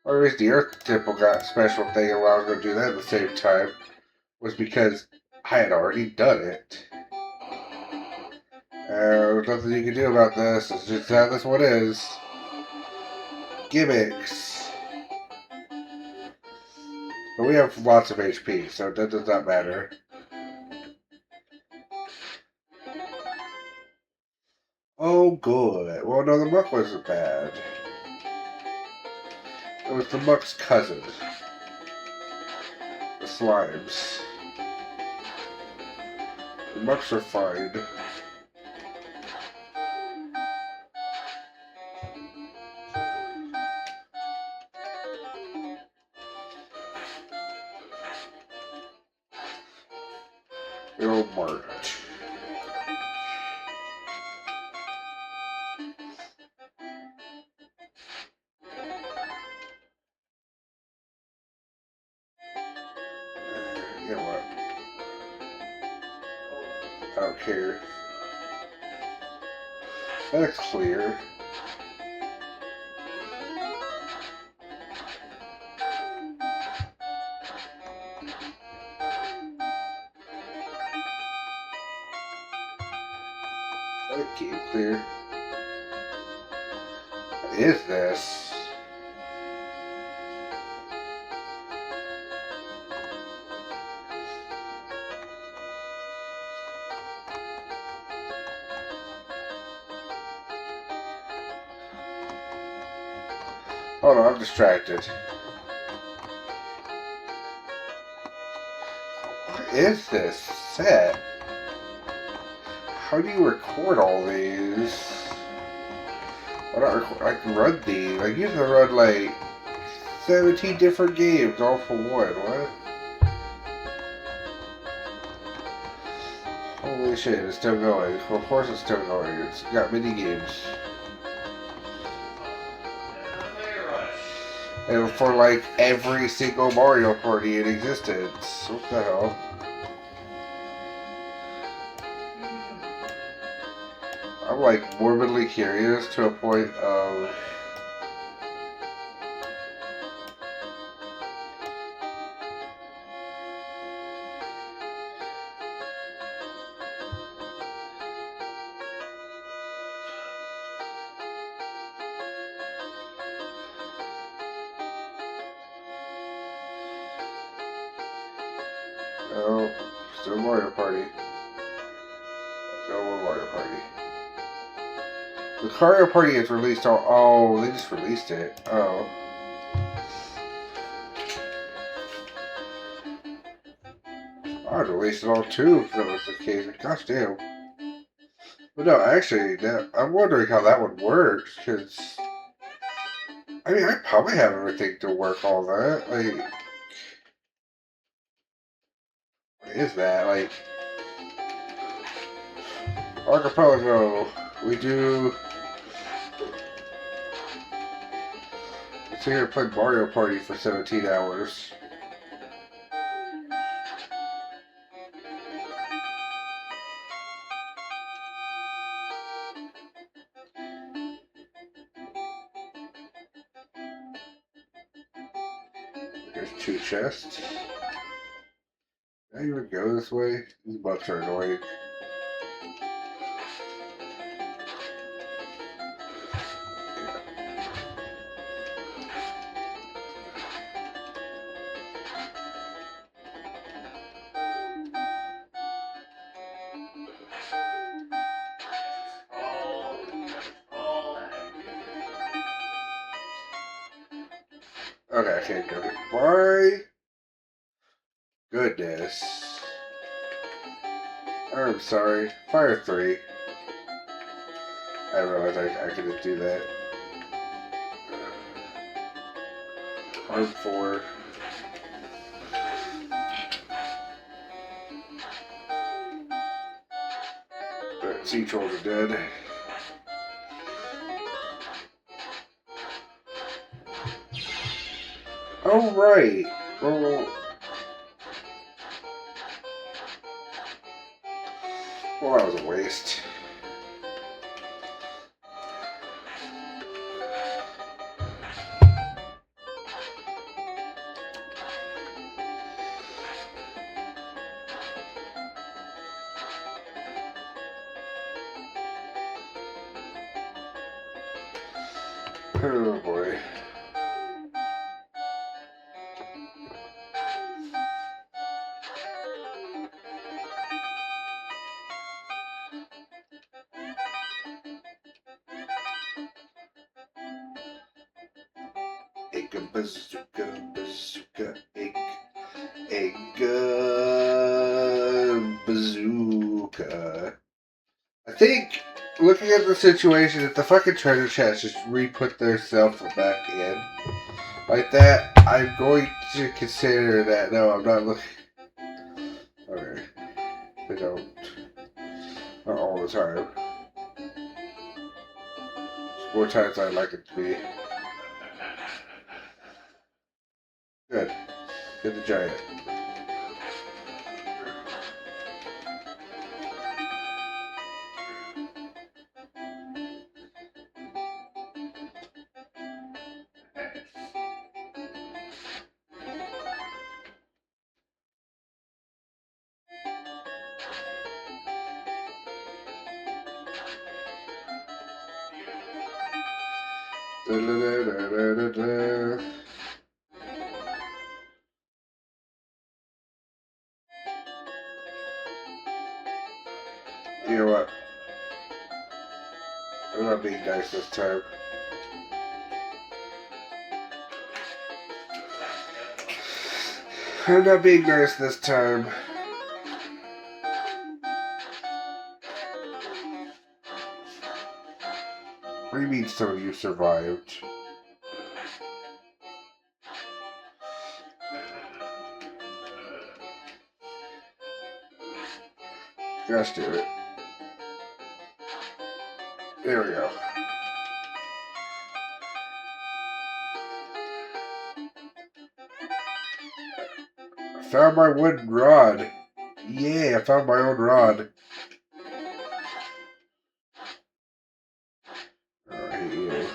Or at least the Earth Temple got a special thing and I was going to do that at the same time was because I had already done it. There's nothing you can do about this. It's just how this one is. Gimmicks. But we have lots of HP, so that does not matter. Oh, good. Well, no, the muck wasn't bad. It was the muck's cousin. The slimes. The mucks are fine. It'll march. You know what? I don't care. That's clear. That game clear. What is this? Oh no, I'm distracted. What is this set? How do you record all these? Why not record? I can run these. I used to run like 17 different games all for one. What? Holy shit, it's still going. Well, of course it's still going. It's got mini games. And for like every single Mario Party in existence. What the hell? I'm like morbidly curious to a point of... No, still Mario Party. No more Mario Party. The Mario Party is released all... Oh, they just released it. Oh. I'd release it all too if that was the case. Gosh damn. But no, actually, I'm wondering how that one works, because... I mean, I probably have everything to work all that. Like... What is that? Like... Archipelago. We do... Let's sit here and play Mario Party for 17 hours. There's 2 chests. Did I even go this way? These bugs are annoying. Okay, I can't go here. Why? Goodness. I'm sorry. Fire 3. I realized I couldn't do that. Arm 4. The sea trolls are dead. Oh, right. Well, that was a waste. Oh boy. Egg bazooka, bazooka, egg bazooka. I think, looking at the situation, if the fucking treasure chest just re-put themselves back in like that, I'm going to consider that. No, I'm not looking. Okay. They don't. Not all the time. It's more times I'd like it to be. Good. Get the giant. Da, da, da, da, da, da. You know what? I'm not being nice this time. I'm not being nice this time. What do you mean some of you survived? Just do it. There we go. I found my wooden rod. Yeah, I found my own rod. Oh, I hate you.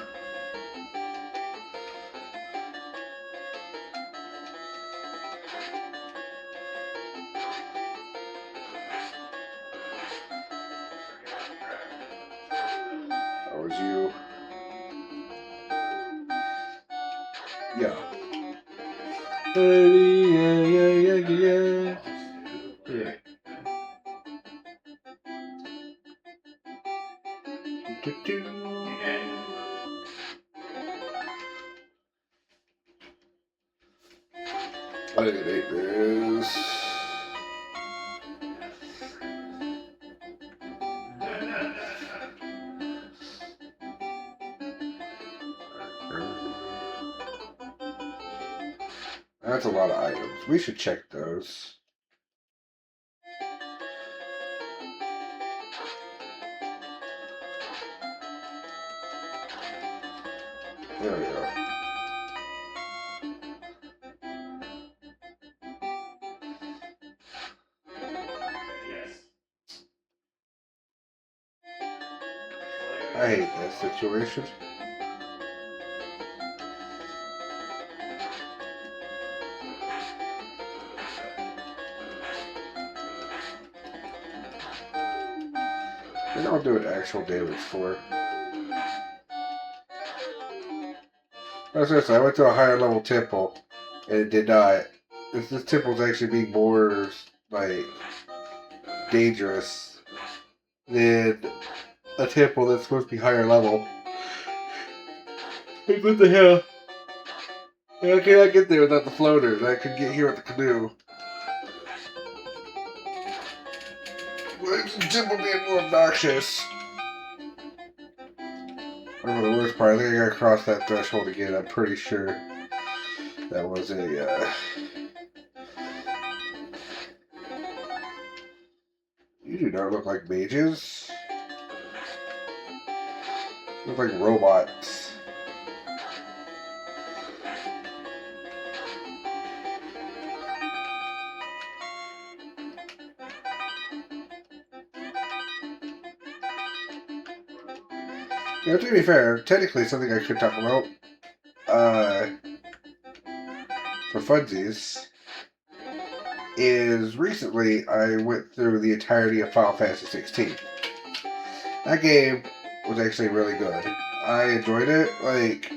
That was you. Yeah. Yeah. I didn't hate this. That's a lot of items. We should check those. There we go. I hate this situation. Maybe I'll do an actual damage for. I went to a higher level temple, and it did not. This temple's actually being more, like, dangerous than a temple that's supposed to be higher level. Like, what the hell? I cannot get there without the floaters. I could get here with the canoe. Why is the temple being more obnoxious? I don't know the worst part. I think I gotta cross that threshold again. I'm pretty sure that was a, You do not look like mages. You look like robots. You know, to be fair, technically something I could talk about, for funsies, is recently I went through the entirety of Final Fantasy 16. That game was actually really good. I enjoyed it. Like,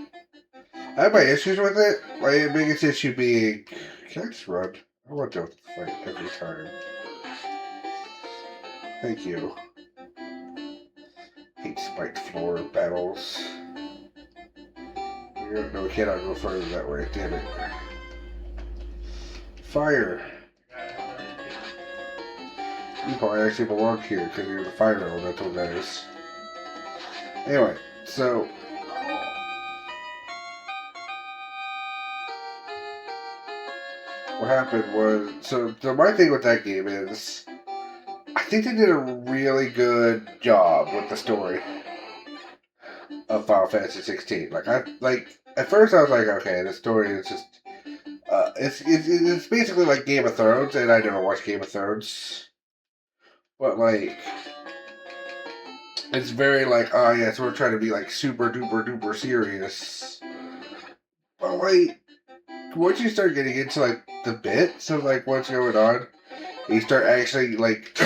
I have my issues with it. My biggest issue being, can I just run? I want to fight every time. Thank you. Hate spiked floor battles. No, we cannot go further that way. Damn it. Fire. You probably actually belong here because you're the fire elemental, that is. Anyway, so what happened was, so my thing with that game is, I think they did a really good job with the story of Final Fantasy 16. Like at first I was like, okay, the story is just, it's basically like Game of Thrones, and I never watched Game of Thrones, but like, it's very like, oh yeah, so we're trying to be like super duper duper serious, but like, once you start getting into like the bits of like what's going on, you start actually like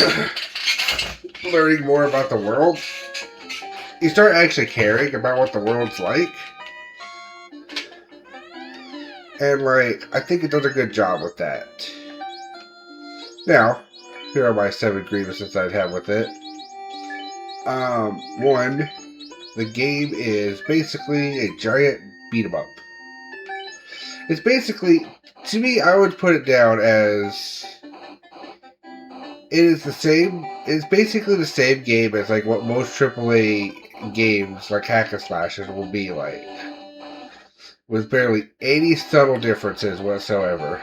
learning more about the world. You start actually caring about what the world's like. And like, I think it does a good job with that. Now, here are my 7 grievances I'd have with it. One, the game is basically a giant beat 'em up. It's basically, to me, I would put it down as, it is the same, it's basically the same game as like what most AAA games like hack and slashes will be like, with barely any subtle differences whatsoever.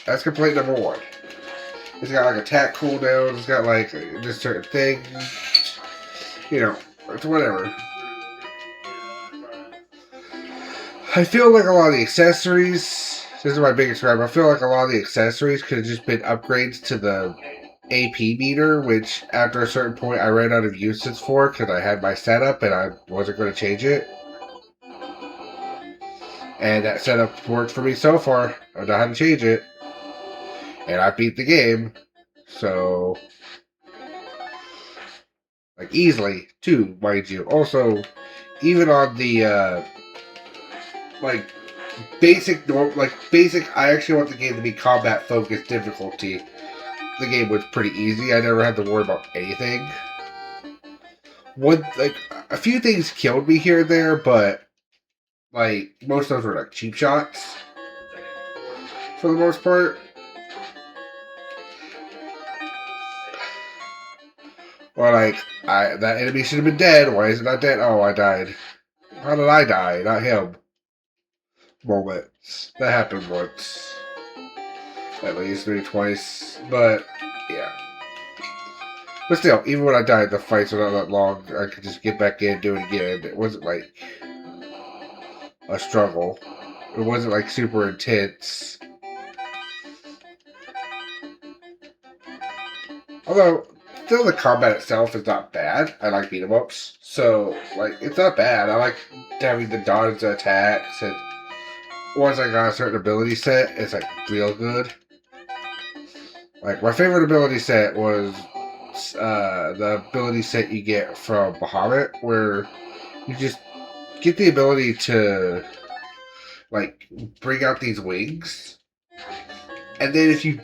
That's complaint number 1. It's got like attack cooldowns, it's got like just certain things, you know, it's whatever. I feel like a lot of the accessories, this is my biggest gripe, I feel like a lot of the accessories could have just been upgrades to the AP meter, which after a certain point I ran out of uses for because I had my setup and I wasn't going to change it. And that setup worked for me so far. I know how to change it. And I beat the game. So, like, easily, too, mind you. Also, even on the, like, basic, I actually want the game to be combat-focused difficulty. The game was pretty easy. I never had to worry about anything. A few things killed me here and there, but, like, most of those were, like, cheap shots. For the most part. Or, like, that enemy should have been dead. Why is it not dead? Oh, I died. How did I die? Not him. Moments. That happened once. At least, maybe twice. But, yeah. But still, even when I died, the fights were not that long. I could just get back in, do it again. It wasn't like a struggle. It wasn't like super intense. Although, still the combat itself is not bad. I like beat 'em ups. So, like, it's not bad. I like having the dodge attacks, and once I got a certain ability set, it's like real good. Like, my favorite ability set was the ability set you get from Bahamut, where you just get the ability to, like, bring out these wings. And then if you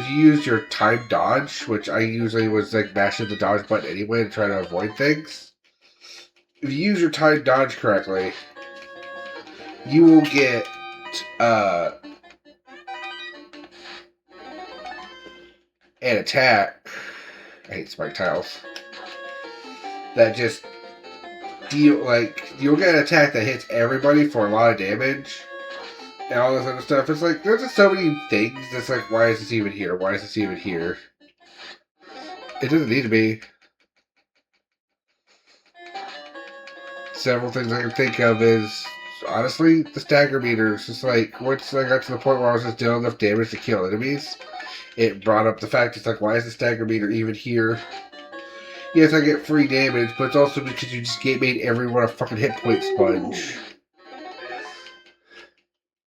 use your timed dodge, which I usually was, like, mashing the dodge button anyway to try to avoid things. If you use your timed dodge correctly, you will get, an attack. I hate spike tiles. That just you'll get an attack that hits everybody for a lot of damage. And all this other stuff. It's like, there's just so many things that's like, why is this even here? Why is this even here? It doesn't need to be. Several things I can think of is, honestly, the stagger meters. Just like, once I got to the point where I was just doing enough damage to kill enemies, it brought up the fact, it's like, why is the stagger meter even here? Yes, I get free damage, but it's also because you just made everyone a fucking hit point sponge.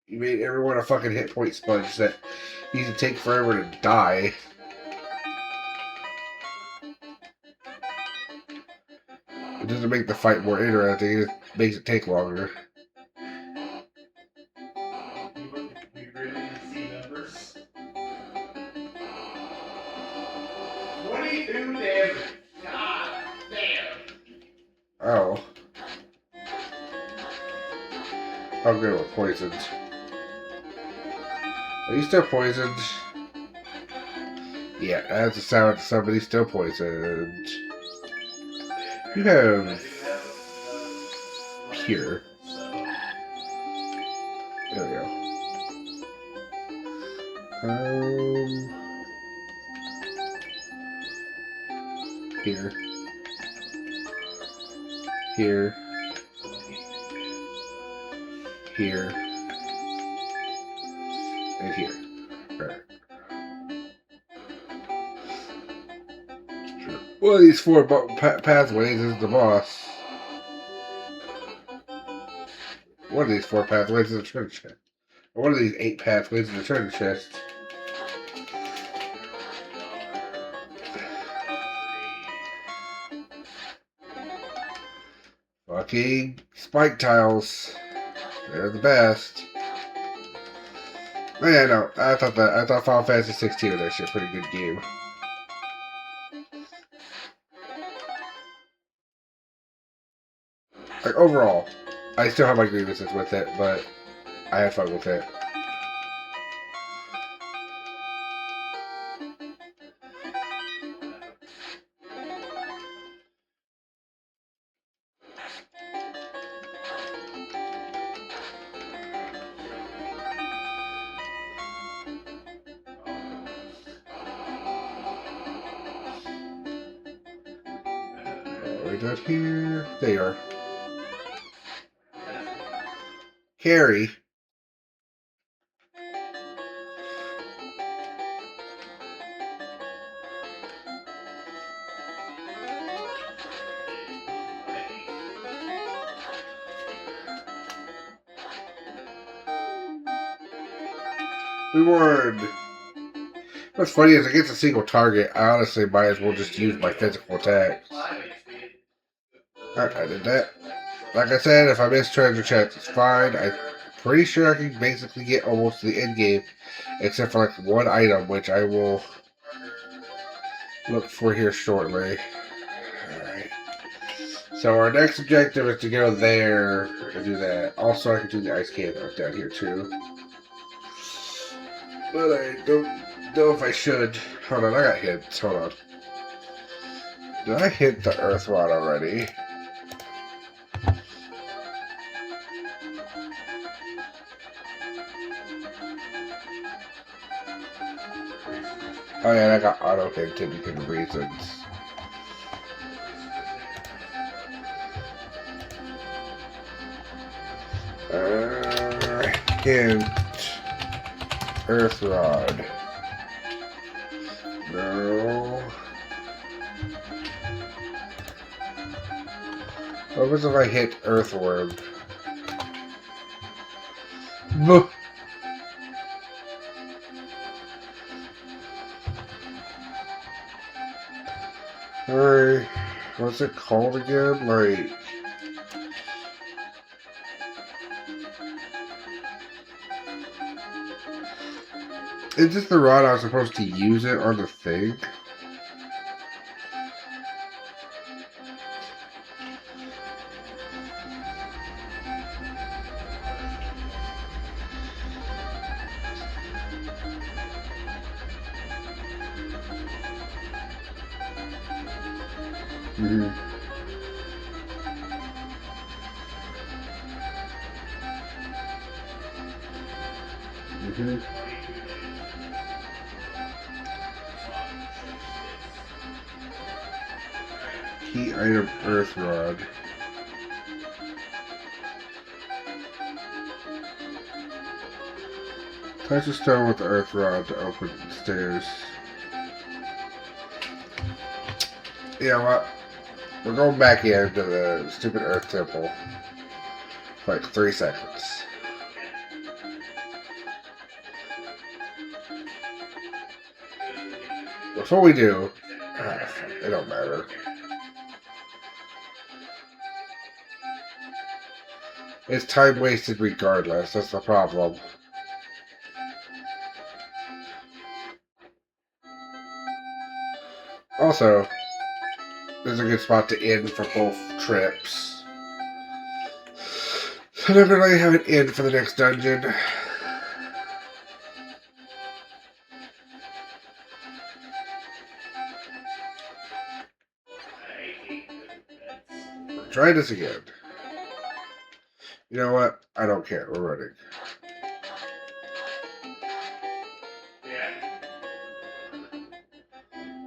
You made everyone a fucking hit point sponge that needs to take forever to die. doesn't make the fight more interesting, it just makes it take longer. Oh. I'm good with poisoned. Are you still poisoned? Yeah, that's a sound to somebody still poisoned. You have here. There we go. Here. Here. Here. And here. Right. Sure. One of these 4 pathways is the boss. One of these 4 pathways is the treasure chest. One of these 8 pathways is the treasure chest. Fucking spike tiles. They're the best. Oh, yeah, no. I thought Final Fantasy 16 was actually a pretty good game. Like, overall, I still have my grievances with it, but I had fun with it. Right out here. There you are. Carrie. Reward. What's funny is against a single target, I honestly might as well just use my physical attacks. Alright, I did that. Like I said, if I miss treasure chests, it's fine. I'm pretty sure I can basically get almost to the end game, except for like one item, which I will look for here shortly. Alright. So our next objective is to go there and do that. Also, I can do the ice cave down here too. But I don't know if I should. Hold on, I got hints. Hold on. Did I hit the earth rod already? Oh yeah, I got auto hinted because of reasons. Hint. Earth rod. No. What was if I hit earthworm? Look. Alright. What's it called again? Like. Is this the rod I was supposed to use it on the thing? Mm-hmm. Mm-hmm. Key item earth rod. Touch a stone with the earth rod to open the stairs. You know what? We're going back into the stupid earth temple for like 3 seconds. Before we do, it don't matter. It's time wasted regardless. That's the problem. Also, this is a good spot to end for both trips. So I'm gonna have an end for the next dungeon. Try this again. You know what? I don't care. We're running.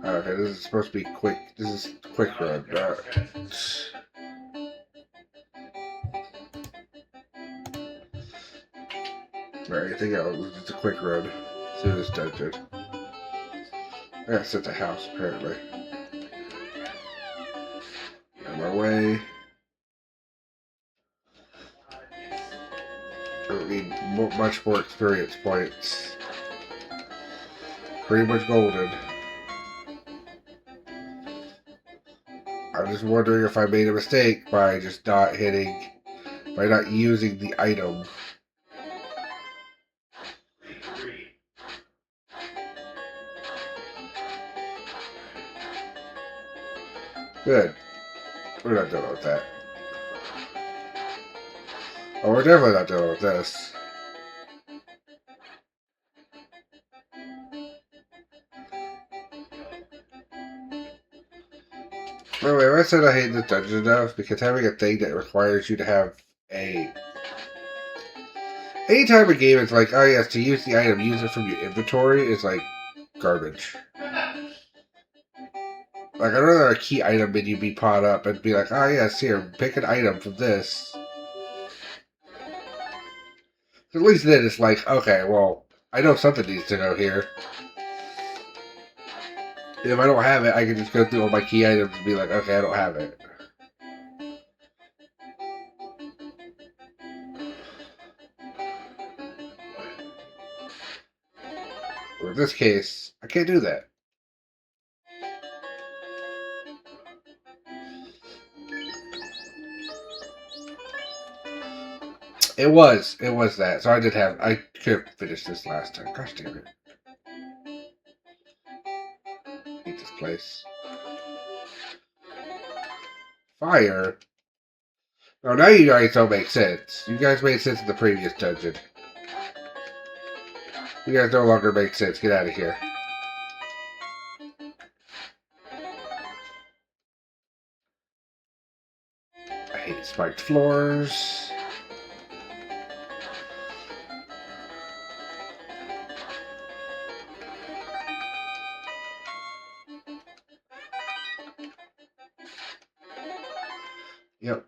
Okay, this is supposed to be quick. This is quick run. Or anything else. It's a quick run through this dungeon. I gotta set the house, apparently. On my way. I don't need much more experience points. Pretty much golden. I'm just wondering if I made a mistake by just not hitting, by not using the item. Good. We're not dealing with that. Oh, we're definitely not dealing with this. Anyway, I said I hate this dungeon enough because having a thing that requires you to have a... Anytime a game is like, oh yes, to use the item, use it from your inventory, is like garbage. Like, I'd rather a key item menu be popped up and be like, oh yes, here, pick an item from this. At least then it's like, okay, well, I know something needs to go here. If I don't have it, I can just go through all my key items and be like, okay, I don't have it. Or in this case, I can't do that. It was that. So I could have finished this last time. Gosh damn it. I hate this place. Fire? Oh, now you guys don't make sense. You guys made sense in the previous dungeon. You guys no longer make sense. Get out of here. I hate spiked floors. Yep.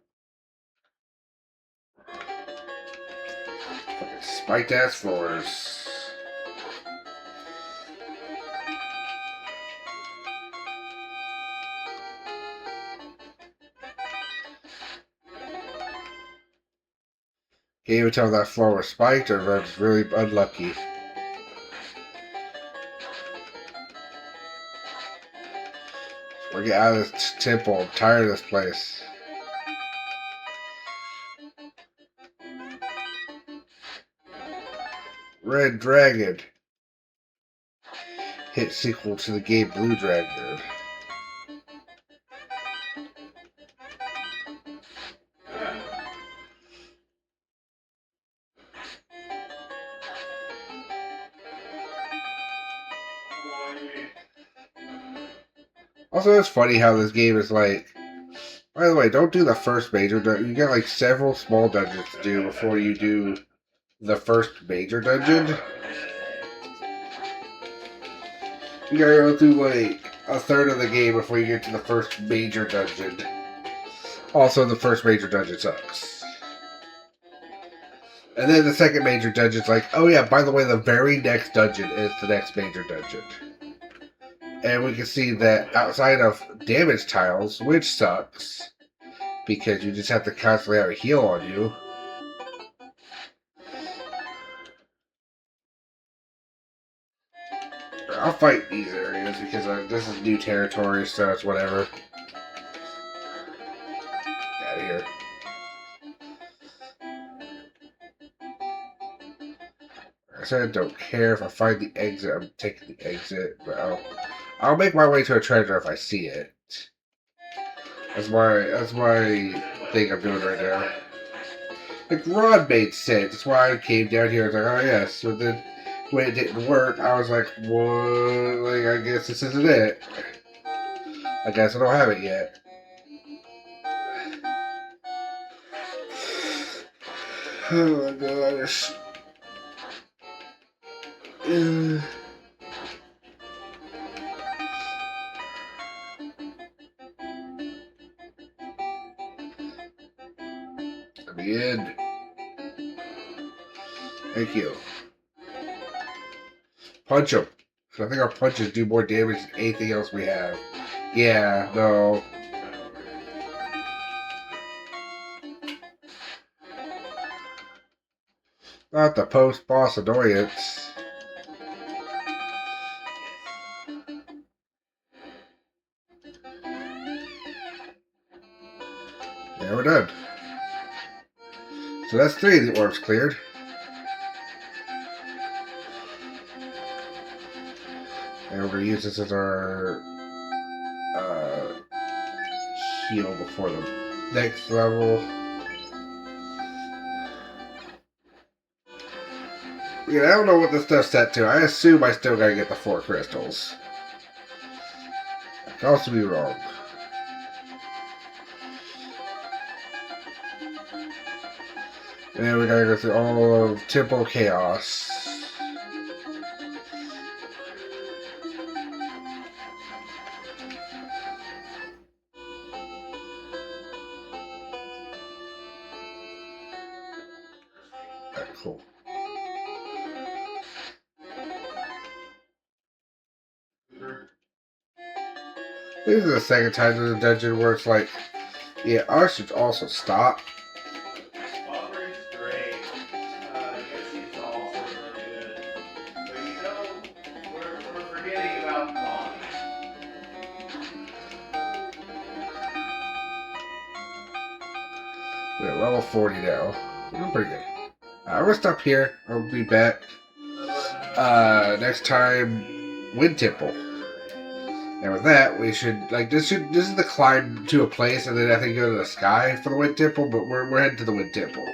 Fucking spiked ass floors. Can't even tell if that floor was spiked or if I was really unlucky. We're getting out of this temple. I'm tired of this place. Red Dragon. Hit sequel to the game Blue Dragon. Also, it's funny how this game is like... By the way, don't do the first major dungeon. You got like several small dungeons to do before you do the first major dungeon. You gotta go through like a third of the game before you get to the first major dungeon. Also, the first major dungeon sucks. And then the second major dungeon's like, oh yeah, by the way, the very next dungeon is the next major dungeon. And we can see that outside of damage tiles, which sucks, because you just have to constantly have a heal on you. I'll fight these areas because this is new territory, so it's whatever. Get out of here. I said I don't care. If I find the exit, I'm taking the exit. But I'll make my way to a treasure if I see it. That's my thing I'm doing right now. Like, Rod made sense. That's why I came down here. I was like, oh yes. So then, when it didn't work, I was like, well, like, I guess this isn't it. I guess I don't have it yet. Oh my gosh. The end. Thank you. Punch him. I think our punches do more damage than anything else we have. Yeah, no. Not the post-boss annoyance. Yeah, we're done. So that's 3 of the orbs cleared. And we're going to use this as our heal before the next level. Yeah, I don't know what this stuff's set to. I assume I still gotta get the 4 crystals. I could also be wrong. And we gotta go through all of Temple Chaos. Alright, cool. This is the second time in the dungeon where it's like, yeah, I should also stop. Opera's great. Yoshi also really good. But you know, we're forgetting about Bonnie. We're at level 40 now. We're doing pretty good. I'm gonna stop here. I'll be back. Next time, Wind Temple. And with that, we should, like, this is the climb to a place, and then I think go to the sky for the Wind Temple, but we're heading to the Wind Temple.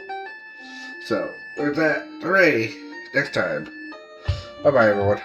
So, with that, hooray! Next time. Bye-bye, everyone.